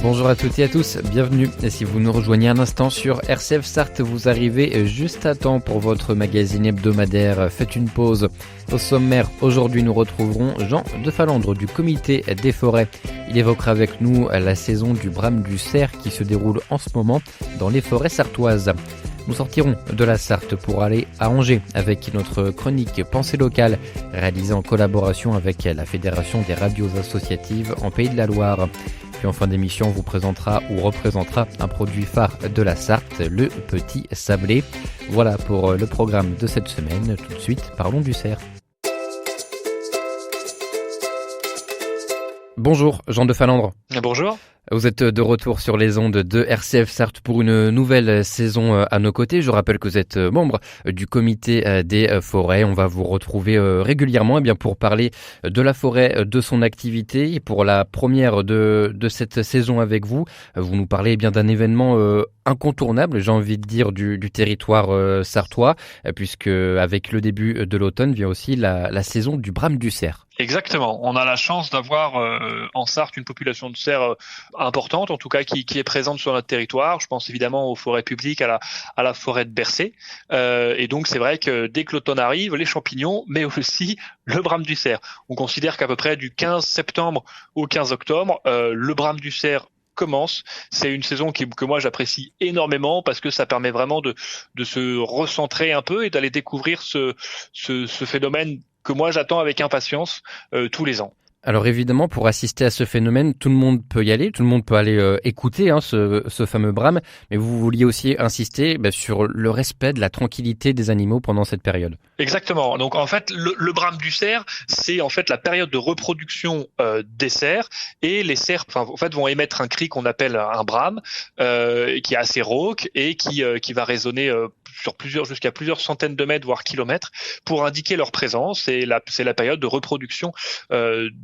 Bonjour à toutes et à tous, bienvenue. Et si vous nous rejoignez un instant sur RCF Sarthe, vous arrivez juste à temps pour votre magazine hebdomadaire. Faites une pause. Au sommaire, aujourd'hui nous retrouverons Jean de Falandre du comité des forêts. Il évoquera avec nous la saison du brame du cerf qui se déroule en ce moment dans les forêts sartoises. Nous sortirons de la Sarthe pour aller à Angers avec notre chronique Pensée locale réalisée en collaboration avec la Fédération des radios associatives en Pays de la Loire. Puis en fin d'émission, on vous présentera ou représentera un produit phare de la Sarthe, le petit sablé. Voilà pour le programme de cette semaine. Tout de suite, parlons du cerf. Bonjour, Jean de Falandre. Bonjour. Vous êtes de retour sur les ondes de RCF Sarthe pour une nouvelle saison à nos côtés. Je rappelle que vous êtes membre du comité des forêts. On va vous retrouver régulièrement pour parler de la forêt, de son activité. Et pour la première de cette saison avec vous, vous nous parlez d'un événement incontournable, j'ai envie de dire, du territoire sartois, puisque avec le début de l'automne vient aussi la saison du brame du cerf. Exactement. On a la chance d'avoir en Sarthe une population de cerfs importante, en tout cas qui est présente sur notre territoire. Je pense évidemment aux forêts publiques, à la forêt de Bercé. Et donc c'est vrai que dès que l'automne arrive, les champignons, mais aussi le brame du cerf. On considère qu'à peu près du 15 septembre au 15 octobre, le brame du cerf commence. C'est une saison que moi j'apprécie énormément parce que ça permet vraiment de se recentrer un peu et d'aller découvrir ce phénomène que moi j'attends avec impatience tous les ans. Alors évidemment, pour assister à ce phénomène, tout le monde peut y aller, tout le monde peut aller écouter ce fameux brame, mais vous vouliez aussi insister sur le respect de la tranquillité des animaux pendant cette période. Exactement. Donc en fait, le brame du cerf, c'est en fait la période de reproduction des cerfs, et les cerfs vont émettre un cri qu'on appelle un brame, qui est assez rauque et qui va résonner jusqu'à plusieurs centaines de mètres, voire kilomètres, pour indiquer leur présence. C'est la période de reproduction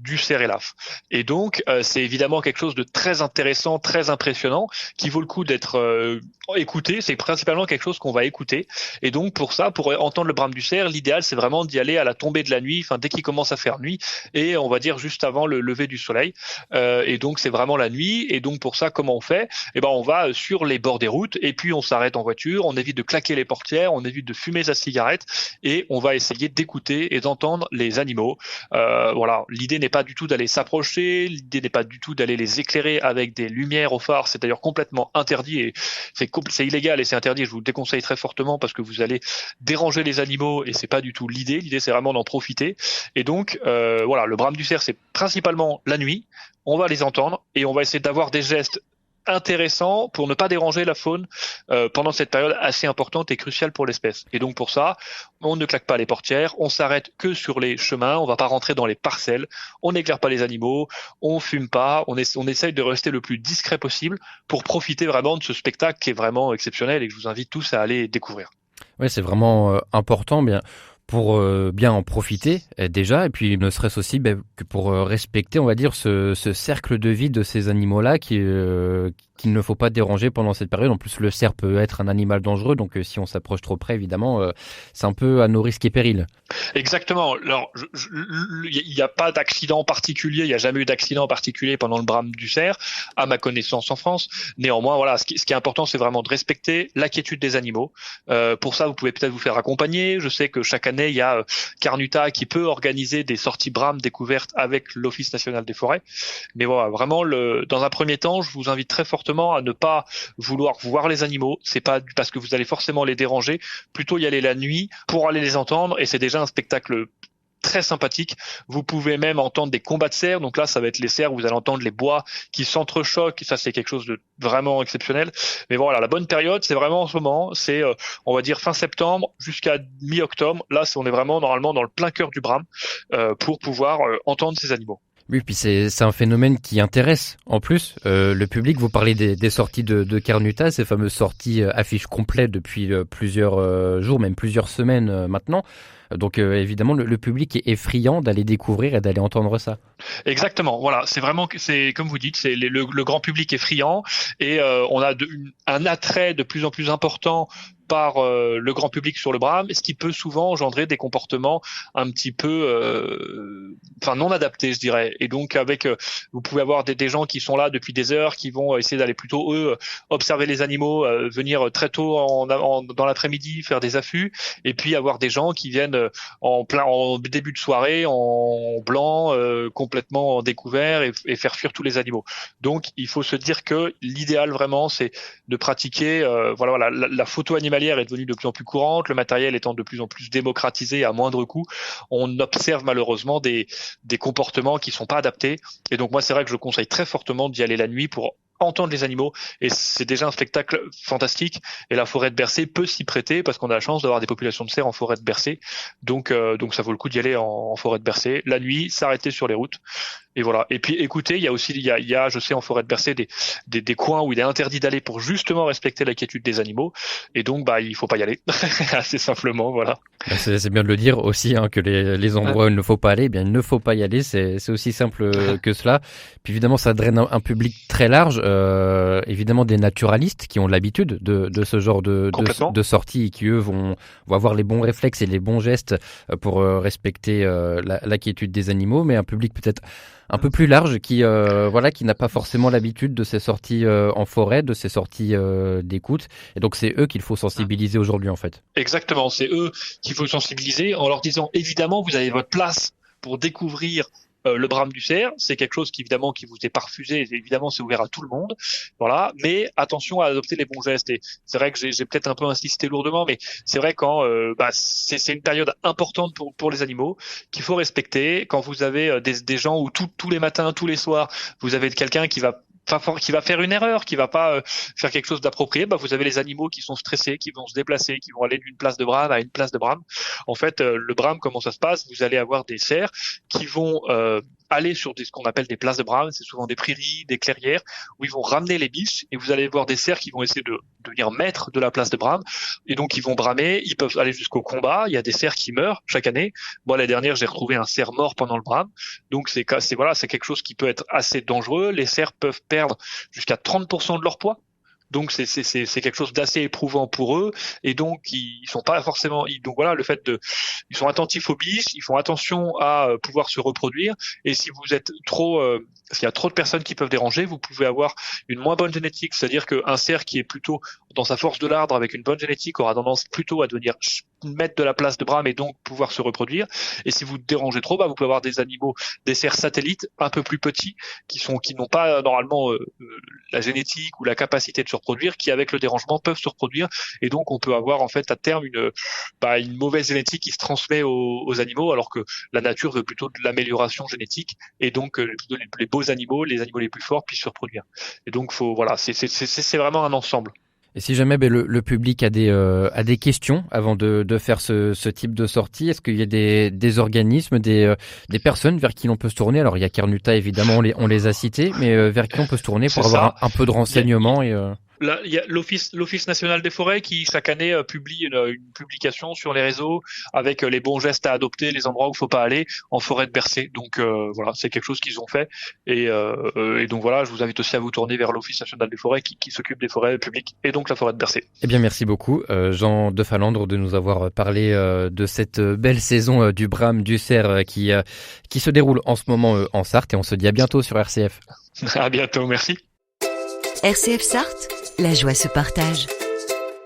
du cerf élaphe. Et donc, c'est évidemment quelque chose de très intéressant, très impressionnant, qui vaut le coup d'être écouté. C'est principalement quelque chose qu'on va écouter. Et donc, pour entendre le brame du cerf, l'idéal, c'est vraiment d'y aller à la tombée de la nuit, dès qu'il commence à faire nuit, et on va dire juste avant le lever du soleil. Et donc, c'est vraiment la nuit. Et donc, pour ça, comment on fait ? On va sur les bords des routes, et puis on s'arrête en voiture, on évite de claquer les portières, on évite de fumer sa cigarette, et on va essayer d'écouter et d'entendre les animaux. Voilà, l'idée n'est pas du tout d'aller s'approcher, l'idée n'est pas du tout d'aller les éclairer avec des lumières au phare, c'est d'ailleurs complètement interdit et c'est illégal et c'est interdit. Je vous le déconseille très fortement parce que vous allez déranger les animaux et c'est pas du tout l'idée. L'idée c'est vraiment d'en profiter. Et donc voilà, le brame du cerf c'est principalement la nuit. On va les entendre et on va essayer d'avoir des gestes intéressant pour ne pas déranger la faune pendant cette période assez importante et cruciale pour l'espèce. Et donc pour ça, on ne claque pas les portières, on s'arrête que sur les chemins, on va pas rentrer dans les parcelles, on n'éclaire pas les animaux, on fume pas, on essaye de rester le plus discret possible pour profiter vraiment de ce spectacle qui est vraiment exceptionnel et que je vous invite tous à aller découvrir. Oui, c'est vraiment important, pour bien en profiter déjà, et puis ne serait-ce aussi que pour respecter, on va dire, ce cercle de vie de ces animaux-là qu'il ne faut pas déranger pendant cette période. En plus, le cerf peut être un animal dangereux, donc si on s'approche trop près, évidemment, c'est un peu à nos risques et périls. Exactement. Alors, il n'y a pas d'accident particulier, il n'y a jamais eu d'accident particulier pendant le brame du cerf, à ma connaissance en France. Néanmoins, voilà, ce qui est important, c'est vraiment de respecter la quiétude des animaux. Pour ça, vous pouvez peut-être vous faire accompagner. Je sais que chaque année, il y a Carnuta qui peut organiser des sorties brame découvertes avec l'Office national des forêts. Mais voilà, vraiment, dans un premier temps, je vous invite très fortement à ne pas vouloir voir les animaux. C'est pas parce que vous allez forcément les déranger. Plutôt y aller la nuit pour aller les entendre, et c'est déjà un spectacle très sympathique. Vous pouvez même entendre des combats de cerfs. Donc là, ça va être les cerfs, vous allez entendre les bois qui s'entrechoquent. Ça, c'est quelque chose de vraiment exceptionnel. Mais voilà, la bonne période, c'est vraiment en ce moment. C'est, on va dire, fin septembre jusqu'à mi-octobre. Là, on est vraiment normalement dans le plein cœur du brame pour pouvoir entendre ces animaux. Oui, puis c'est un phénomène qui intéresse en plus le public. Vous parlez des sorties de Carnuta, ces fameuses sorties affiches complètes depuis plusieurs jours, même plusieurs semaines maintenant. Donc évidemment, le public est friand d'aller découvrir et d'aller entendre ça. Exactement. Voilà, c'est comme vous dites, le grand public est friand et on a un attrait de plus en plus important par le grand public sur le brame, ce qui peut souvent engendrer des comportements un petit peu, non adaptés, je dirais. Et donc vous pouvez avoir des gens qui sont là depuis des heures, qui vont essayer d'aller plutôt observer les animaux, venir très tôt dans l'après-midi faire des affûts, et puis avoir des gens qui viennent en début de soirée en blanc, complètement en découvert et faire fuir tous les animaux. Donc il faut se dire que l'idéal vraiment c'est de pratiquer la photo animalière est devenue de plus en plus courante, le matériel étant de plus en plus démocratisé à moindre coût. On observe malheureusement des comportements qui sont pas adaptés. Et donc moi c'est vrai que je conseille très fortement d'y aller la nuit pour entendre les animaux, et c'est déjà un spectacle fantastique, et la forêt de Bercé peut s'y prêter parce qu'on a la chance d'avoir des populations de cerfs en forêt de Bercé, donc ça vaut le coup d'y aller en forêt de Bercé la nuit, s'arrêter sur les routes, et voilà. Et puis écoutez, il y a aussi je sais en forêt de Bercé des coins où il est interdit d'aller pour justement respecter la quiétude des animaux, et donc il faut pas y aller assez simplement, voilà. C'est bien de le dire aussi, que les endroits où il ne faut pas aller, bien il ne faut pas y aller, c'est aussi simple que cela. Puis évidemment ça draine un public très large, évidemment des naturalistes qui ont l'habitude de ce genre de sortie et qui eux vont avoir les bons réflexes et les bons gestes pour respecter la quiétude des animaux, mais un public peut-être un peu plus large qui n'a pas forcément l'habitude de ces sorties en forêt, de ces sorties d'écoute, et donc c'est eux qu'il faut sensibiliser aujourd'hui en fait. Exactement, c'est eux qu'il faut sensibiliser en leur disant évidemment vous avez votre place pour découvrir le brame du cerf, c'est quelque chose qui évidemment qui vous est pas refusé, évidemment c'est ouvert à tout le monde, voilà, mais attention à adopter les bons gestes. Et c'est vrai que j'ai peut-être un peu insisté lourdement, mais c'est vrai quand c'est une période importante pour les animaux qu'il faut respecter. Quand vous avez des gens où tous les matins, tous les soirs, vous avez quelqu'un qui va faire une erreur, qui va pas faire quelque chose d'approprié, vous avez les animaux qui sont stressés, qui vont se déplacer, qui vont aller d'une place de brame à une place de brame. En fait, le brame, comment ça se passe? Vous allez avoir des cerfs qui vont aller sur ce qu'on appelle des places de brame, c'est souvent des prairies, des clairières, où ils vont ramener les biches, et vous allez voir des cerfs qui vont essayer de devenir maîtres de la place de brame, et donc ils vont bramer, ils peuvent aller jusqu'au combat. Il y a des cerfs qui meurent chaque année. Moi, l'année dernière, j'ai retrouvé un cerf mort pendant le brame, donc c'est quelque chose qui peut être assez dangereux. Les cerfs peuvent perdre jusqu'à 30% de leur poids. Donc c'est quelque chose d'assez éprouvant pour eux, et donc ils sont pas forcément donc voilà, le fait ils sont attentifs aux biches, ils font attention à pouvoir se reproduire, et si vous êtes s'il y a trop de personnes qui peuvent déranger, vous pouvez avoir une moins bonne génétique, c'est-à-dire qu'un cerf qui est plutôt dans sa force de larde avec une bonne génétique aura tendance plutôt à devenir maître de la place de brame et donc pouvoir se reproduire. Et si vous dérangez trop, vous pouvez avoir des cerfs satellites un peu plus petits qui n'ont pas normalement la génétique ou la capacité de se reproduire, qui avec le dérangement peuvent se reproduire, et donc on peut avoir en fait à terme une mauvaise génétique qui se transmet aux animaux, alors que la nature veut plutôt de l'amélioration génétique, et donc les beaux animaux, les animaux les plus forts puissent se reproduire. Et donc c'est vraiment un ensemble. Et si jamais le public a des questions avant de faire ce type de sortie, est-ce qu'il y a des organismes, des personnes vers qui l'on peut se tourner? Alors il y a Carnuta évidemment, on les a cités, mais vers qui on peut se tourner pour avoir un peu de renseignements Là, il y a l'Office national des forêts qui chaque année publie une publication sur les réseaux avec les bons gestes à adopter, les endroits où il faut pas aller en forêt de Bercé. Donc voilà, c'est quelque chose qu'ils ont fait, et donc voilà, je vous invite aussi à vous tourner vers l'Office national des forêts qui s'occupe des forêts publiques et donc la forêt de Bercé. Eh bien merci beaucoup Jean de Falandre de nous avoir parlé de cette belle saison du brame du cerf qui se déroule en ce moment en Sarthe, et on se dit à bientôt sur RCF. À bientôt, merci. RCF Sarthe, la joie se partage.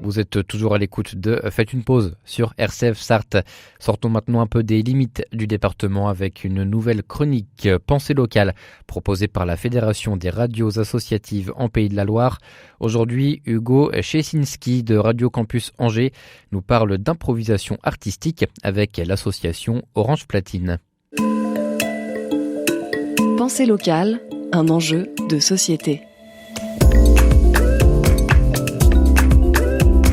Vous êtes toujours à l'écoute de Faites une pause sur RCF Sarthe. Sortons maintenant un peu des limites du département avec une nouvelle chronique Pensée locale proposée par la Fédération des radios associatives en Pays de la Loire. Aujourd'hui, Hugo Chesinski de Radio Campus Angers nous parle d'improvisation artistique avec l'association Orange Platine. Pensée locale, un enjeu de société.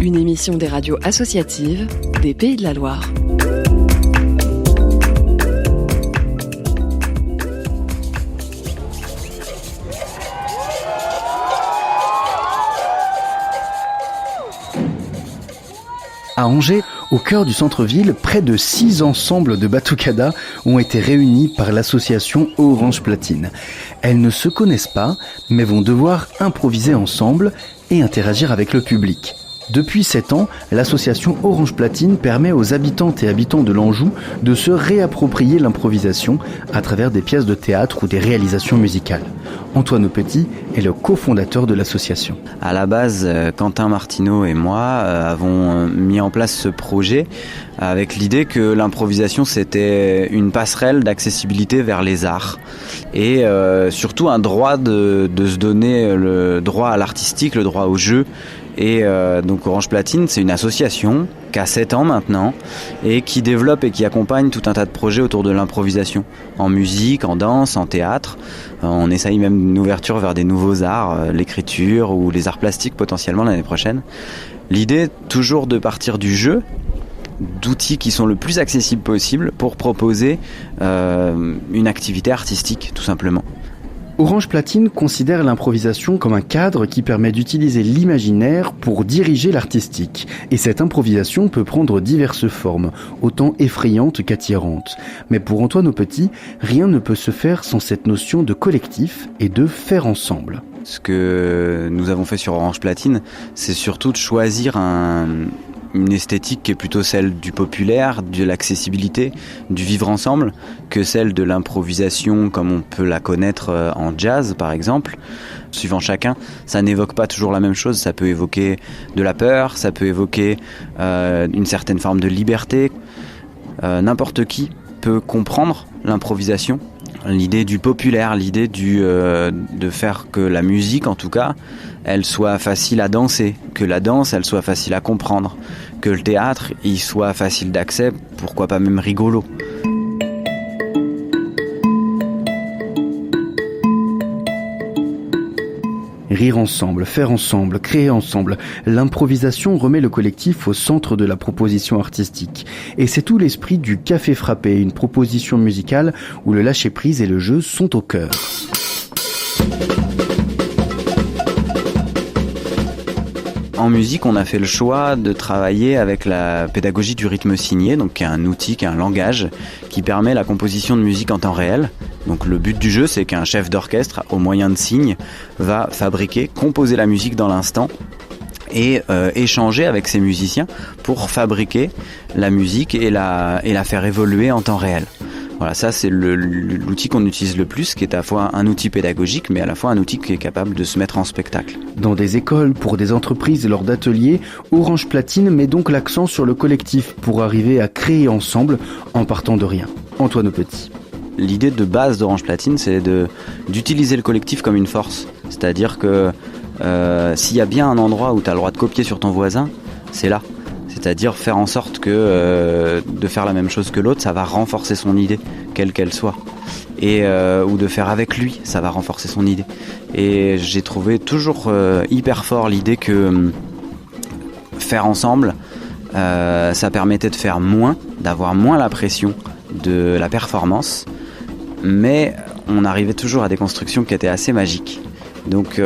Une émission des radios associatives des Pays de la Loire. À Angers, Au cœur du centre-ville, près de 6 ensembles de batucada ont été réunis par l'association Orange Platine. Elles ne se connaissent pas, mais vont devoir improviser ensemble et interagir avec le public. Depuis 7 ans, l'association Orange Platine permet aux habitantes et habitants de l'Anjou de se réapproprier l'improvisation à travers des pièces de théâtre ou des réalisations musicales. Antoine Petit est le cofondateur de l'association. À la base, Quentin Martineau et moi avons mis en place ce projet avec l'idée que l'improvisation c'était une passerelle d'accessibilité vers les arts et surtout un droit de se donner le droit à l'artistique, le droit au jeu. Et donc Orange Platine, c'est une association qui a 7 ans maintenant et qui développe et qui accompagne tout un tas de projets autour de l'improvisation, en musique, en danse, en théâtre. On essaye même une ouverture vers des nouveaux arts, l'écriture ou les arts plastiques potentiellement l'année prochaine. L'idée, toujours de partir du jeu, d'outils qui sont le plus accessibles possible pour proposer une activité artistique tout simplement. Orange Platine considère l'improvisation comme un cadre qui permet d'utiliser l'imaginaire pour diriger l'artistique. Et cette improvisation peut prendre diverses formes, autant effrayantes qu'attirantes. Mais pour Antoine Petit, rien ne peut se faire sans cette notion de collectif et de faire ensemble. Ce que nous avons fait sur Orange Platine, c'est surtout de choisir une esthétique qui est plutôt celle du populaire, de l'accessibilité, du vivre ensemble, que celle de l'improvisation comme on peut la connaître en jazz par exemple. Suivant chacun, ça n'évoque pas toujours la même chose, ça peut évoquer de la peur, ça peut évoquer une certaine forme de liberté. N'importe qui peut comprendre l'improvisation. L'idée du populaire, l'idée de faire que la musique en tout cas, elle soit facile à danser, que la danse elle soit facile à comprendre, que le théâtre il soit facile d'accès, pourquoi pas même rigolo. Rire ensemble, faire ensemble, créer ensemble, l'improvisation remet le collectif au centre de la proposition artistique. Et c'est tout l'esprit du Café Frappé, une proposition musicale où le lâcher-prise et le jeu sont au cœur. En musique, on a fait le choix de travailler avec la pédagogie du rythme signé, donc qui est un outil, qui est un langage, qui permet la composition de musique en temps réel. Donc le but du jeu, c'est qu'un chef d'orchestre, au moyen de signes, va fabriquer, composer la musique dans l'instant et échanger avec ses musiciens pour fabriquer la musique et la faire évoluer en temps réel. Voilà, ça c'est l'outil qu'on utilise le plus, qui est à la fois un outil pédagogique, mais à la fois un outil qui est capable de se mettre en spectacle. Dans des écoles, pour des entreprises et lors d'ateliers, Orange Platine met donc l'accent sur le collectif pour arriver à créer ensemble en partant de rien. Antoine Petit. L'idée de base d'Orange Platine, c'est d'utiliser le collectif comme une force. C'est-à-dire que s'il y a bien un endroit où tu as le droit de copier sur ton voisin, c'est là. C'est-à-dire faire en sorte que de faire la même chose que l'autre, ça va renforcer son idée, quelle qu'elle soit. Et ou de faire avec lui, ça va renforcer son idée. Et j'ai trouvé toujours hyper fort l'idée que faire ensemble, ça permettait de faire moins, d'avoir moins la pression de la performance, mais on arrivait toujours à des constructions qui étaient assez magiques. Donc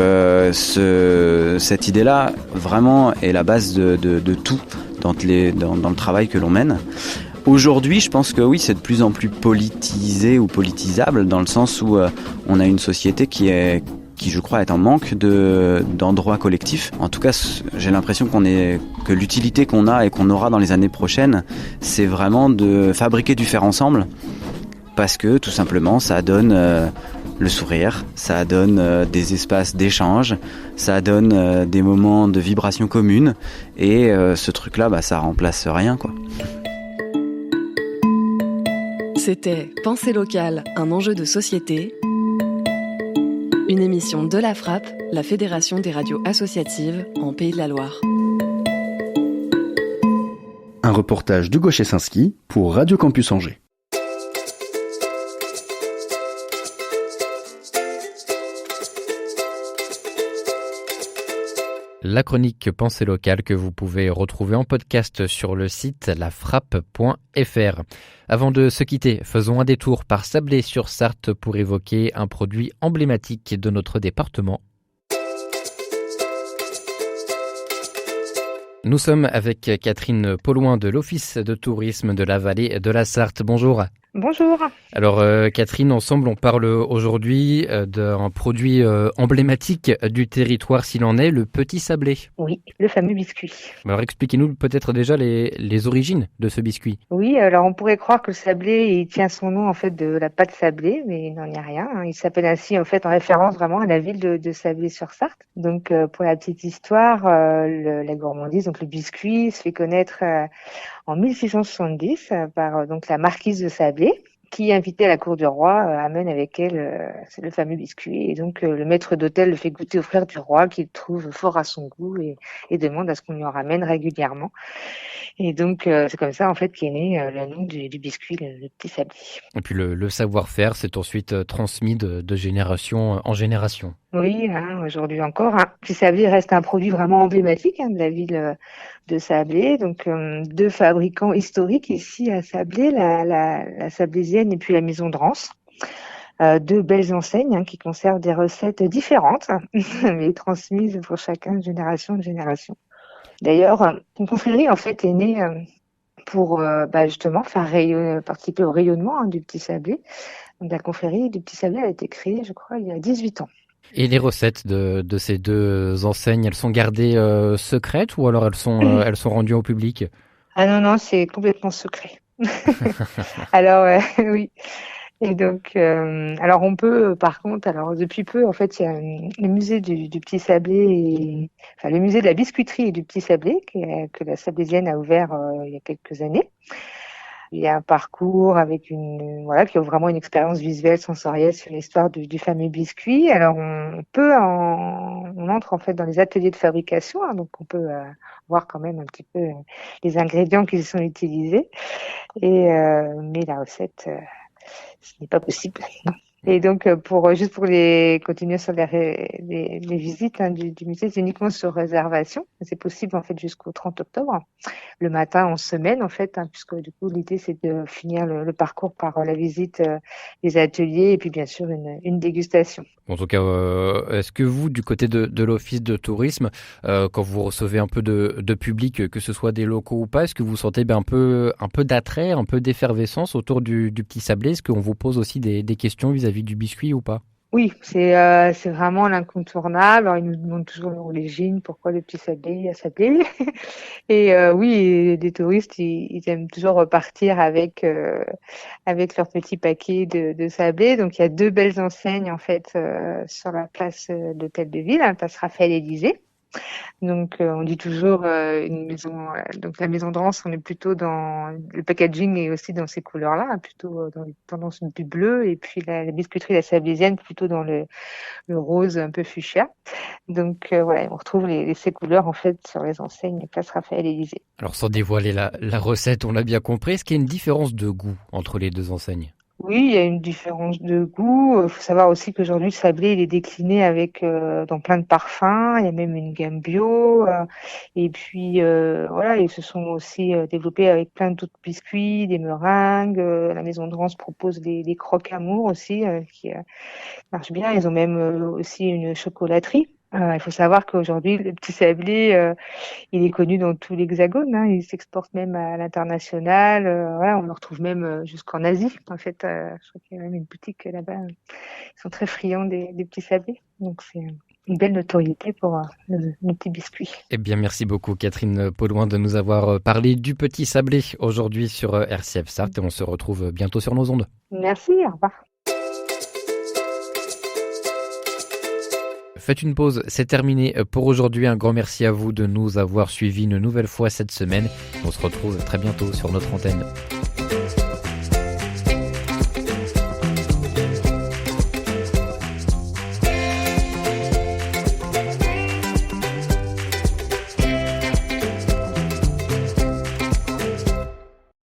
cette idée-là, vraiment, est la base de tout dans le travail que l'on mène. Aujourd'hui, je pense que oui, c'est de plus en plus politisé ou politisable, dans le sens où on a une société qui, je crois, est en manque d'endroits collectifs. En tout cas, j'ai l'impression que l'utilité qu'on a et qu'on aura dans les années prochaines, c'est vraiment de fabriquer du faire ensemble, parce que tout simplement, ça donne le sourire, ça donne des espaces d'échange, ça donne des moments de vibration commune, et ce truc-là, ça remplace rien, quoi. C'était Pensée locale, un enjeu de société. Une émission de la Frappe, la Fédération des radios associatives en Pays de la Loire. Un reportage d'Hugo Chesinski pour Radio Campus Angers. La chronique Pensée locale que vous pouvez retrouver en podcast sur le site lafrappe.fr. Avant de se quitter, faisons un détour par Sablé-sur-Sarthe pour évoquer un produit emblématique de notre département. Nous sommes avec Catherine Paulouin de l'Office de tourisme de la vallée de la Sarthe. Bonjour. Bonjour. Alors Catherine, ensemble on parle aujourd'hui d'un produit emblématique du territoire s'il en est, le petit sablé. Oui, le fameux biscuit. Alors expliquez-nous peut-être déjà les origines de ce biscuit. Oui, alors on pourrait croire que le sablé, il tient son nom en fait de la pâte sablée, mais il n'en est rien. Il s'appelle ainsi en fait en référence vraiment à la ville de Sablé-sur-Sarthe. Donc pour la petite histoire, la gourmandise, donc le biscuit, se fait connaître en 1670 par donc la marquise de Sablé, qui, invitée à la cour du roi, amène avec elle le fameux biscuit. Et donc le maître d'hôtel le fait goûter au frère du roi, qu'il trouve fort à son goût et demande à ce qu'on lui en ramène régulièrement. Et donc c'est comme ça en fait qu'est né le nom du biscuit, le petit sablé. Et puis le savoir-faire s'est ensuite transmis de génération en génération. Oui, aujourd'hui encore, petit sablé reste un produit vraiment emblématique de la ville de Sablé. Donc deux fabricants historiques ici à Sablé, la Sablésienne et puis la Maison de Rance. Deux belles enseignes qui conservent des recettes différentes, mais transmises pour chacun de génération en génération. D'ailleurs, une confrérie en fait est née pour justement faire participer au rayonnement du petit sablé. Donc, la confrérie du petit sablé a été créée, je crois, il y a 18 ans. Et les recettes de ces deux enseignes, elles sont gardées secrètes ou alors elles sont rendues au public? Ah non, c'est complètement secret. Alors oui. Et donc, alors on peut, par contre, alors depuis peu, en fait, il y a le musée du Petit Sablé, le musée de la biscuiterie et du Petit Sablé que la Sablésienne a ouvert il y a quelques années. Il y a un parcours avec qui offre vraiment une expérience visuelle, sensorielle sur l'histoire du fameux biscuit. Alors on entre en fait dans les ateliers de fabrication, donc on peut voir quand même un petit peu les ingrédients qui sont utilisés. Mais la recette, ce n'est pas possible. Non. Et donc, juste pour continuer sur les visites du musée, c'est uniquement sur réservation. C'est possible en fait jusqu'au 30 octobre, le matin en semaine en fait, puisque du coup l'idée c'est de finir le parcours par la visite des ateliers et puis bien sûr une dégustation. En tout cas, est-ce que vous, du côté de l'Office de tourisme, quand vous recevez un peu de public, que ce soit des locaux ou pas, est-ce que vous sentez un peu d'attrait, un peu d'effervescence autour du petit sablé? Est-ce qu'on vous pose aussi des questions vis-à-vis du biscuit ou pas? Oui, c'est vraiment l'incontournable. Alors, ils nous demandent toujours l'origine, pourquoi le petit sablé a sablé. Et oui, des touristes, ils aiment toujours repartir avec leur petit paquet de sablé. Donc, il y a deux belles enseignes en fait sur la place d'Hôtel de Ville, place Raphaël-Élysée. Donc on dit toujours une maison, donc la Maison de Rance, on est plutôt dans le packaging et aussi dans ces couleurs-là, plutôt dans les tendances du bleu, et puis la biscuiterie la Sablésienne plutôt dans le rose un peu fuchsia. Donc on retrouve ces couleurs en fait sur les enseignes place Raphaël-Élysée. Alors sans dévoiler la recette, on l'a bien compris, est-ce qu'il y a une différence de goût entre les deux enseignes? Oui, il y a une différence de goût. Il faut savoir aussi qu'aujourd'hui, le sablé, il est décliné dans plein de parfums. Il y a même une gamme bio. Et puis, ils se sont aussi développés avec plein d'autres biscuits, des meringues. La Maison de Rance propose des croque-amour aussi, qui marchent bien. Ils ont même aussi une chocolaterie. Il faut savoir qu'aujourd'hui, le petit sablé, il est connu dans tout l'Hexagone. Il s'exporte même à l'international. On le retrouve même jusqu'en Asie. En fait, je crois qu'il y a même une boutique là-bas. Ils sont très friands des petits sablés. Donc, c'est une belle notoriété pour nos petits biscuits. Eh bien, merci beaucoup Catherine Paulouin de nous avoir parlé du petit sablé aujourd'hui sur RCF Sarthe. Et on se retrouve bientôt sur nos ondes. Merci, au revoir. Faites une pause, c'est terminé pour aujourd'hui. Un grand merci à vous de nous avoir suivis une nouvelle fois cette semaine. On se retrouve très bientôt sur notre antenne.